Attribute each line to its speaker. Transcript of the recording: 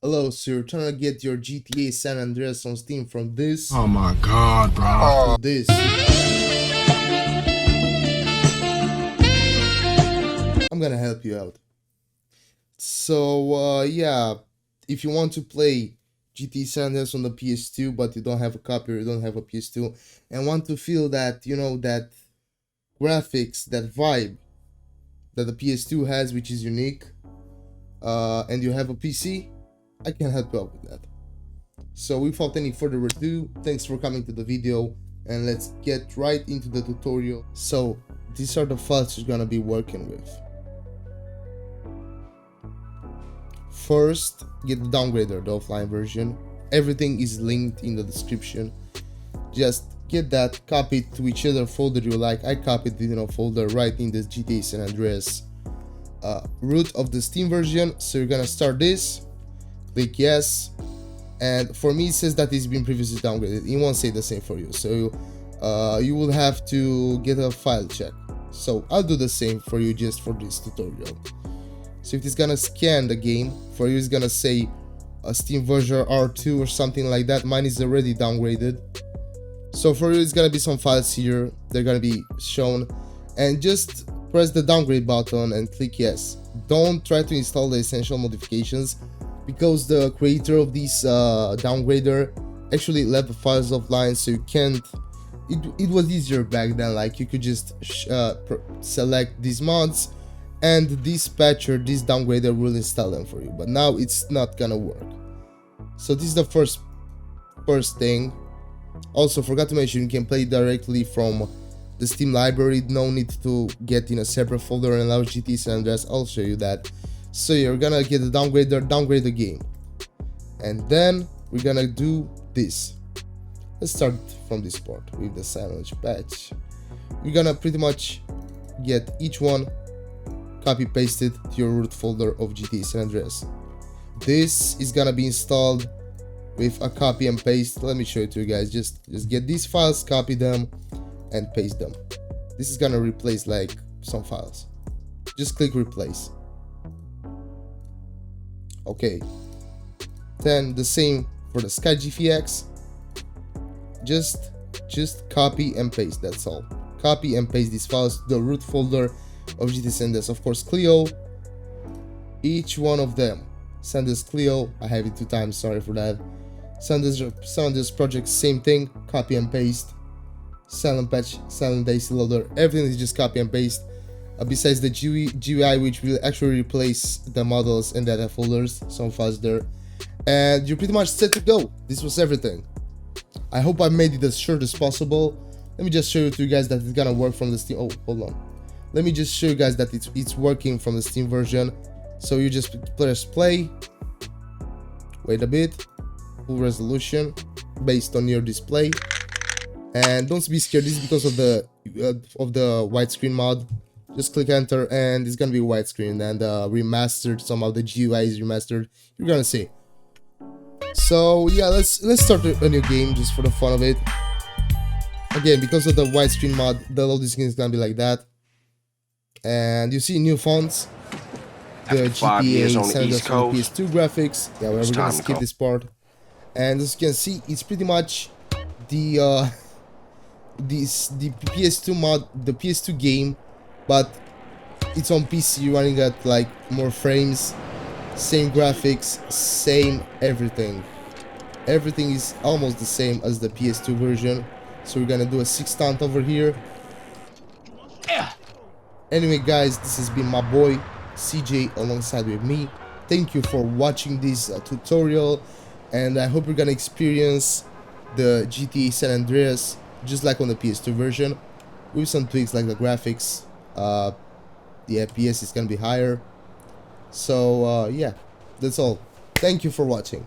Speaker 1: Hello, so you're trying to get your GTA San Andreas on Steam from this
Speaker 2: Oh my god, bro.
Speaker 1: to this. I'm gonna help you out. So, yeah, if you want to play GTA San Andreas on the PS2, but you don't have a copy or you don't have a PS2, and want to feel that, that graphics, that vibe that the PS2 has, which is unique, and you have a PC, I can help you out with that. So without any further ado, thanks for coming to the video and let's get right into the tutorial. So these are the files you're gonna be working with. First, get the downgrader, the offline version. Everything is linked in the description. Just get that, copy it to whichever folder you like. I copied it in a folder right in the GTA San Andreas root of the Steam version. So you're gonna start this, click yes, and for me it says that it's been previously downgraded. It won't say the same for you, so you will have to get a file check. So I'll do the same for you just for this tutorial. So if it's gonna scan the game for you, it's gonna say a Steam version R2 or something like that. Mine is already downgraded, so for you it's gonna be some files here, they're gonna be shown, and just press the downgrade button and click yes. Don't try to install the essential modifications, because the creator of this downgrader actually left the files offline, so you can't. It was easier back then, like you could just select these mods and this patcher, this downgrader will install them for you, but now it's not gonna work. So this is the first thing. Also, forgot to mention, you can play directly from the Steam library, no need to get in a separate folder and allow GTA San Andreas. I'll show you that. So you're gonna get the downgrader, downgrade the game, and then we're gonna do this. Let's start from this part with the silence patch. We're gonna pretty much get each one, copy pasted to your root folder of GTA San Andreas. This is gonna be installed with a copy and paste. Let me show it to you guys. Just get these files, copy them and paste them. This is gonna replace like some files. Just click replace. Okay, then the same for the Sky GFX. Just copy and paste, that's all. Copy and paste these files to the root folder of GTA San Andreas. Of course, Clio, each one of them. San Andreas Clio, I have it 2 times, sorry for that. San Andreas project, same thing, copy and paste. Silent patch, silent AC loader, everything is just copy and paste. Besides the GUI, which will actually replace the models and data folders, some files there, and you're pretty much set to go. This was everything. I hope I made it as short as possible. Let me just show you to you guys that it's gonna work from the Steam. Oh, hold on. Let me just show you guys that it's working from the Steam version. So you just press play. Wait a bit. Full resolution based on your display. And don't be scared. This is because of the widescreen mod. Just click enter and it's gonna be widescreen and remastered. Somehow the GUI is remastered. You're gonna see. So yeah, let's start a new game just for the fun of it. Again, because of the widescreen mod, the loading screen is gonna be like that. And you see new fonts. The GTA San Andreas on PS2 graphics. Yeah, we're gonna skip this part. And as you can see, it's pretty much the PS2 mod, the PS2 game, but it's on PC running at like more frames, same graphics, same everything. Everything is almost the same as the PS2 version. So we're gonna do a 6 stunt over here. Anyway guys, this has been my boy CJ alongside with me. Thank you for watching this tutorial, and I hope you're gonna experience the GTA San Andreas just like on the PS2 version, with some tweaks like the graphics. The FPS is gonna be higher. So yeah, that's all. Thank you for watching.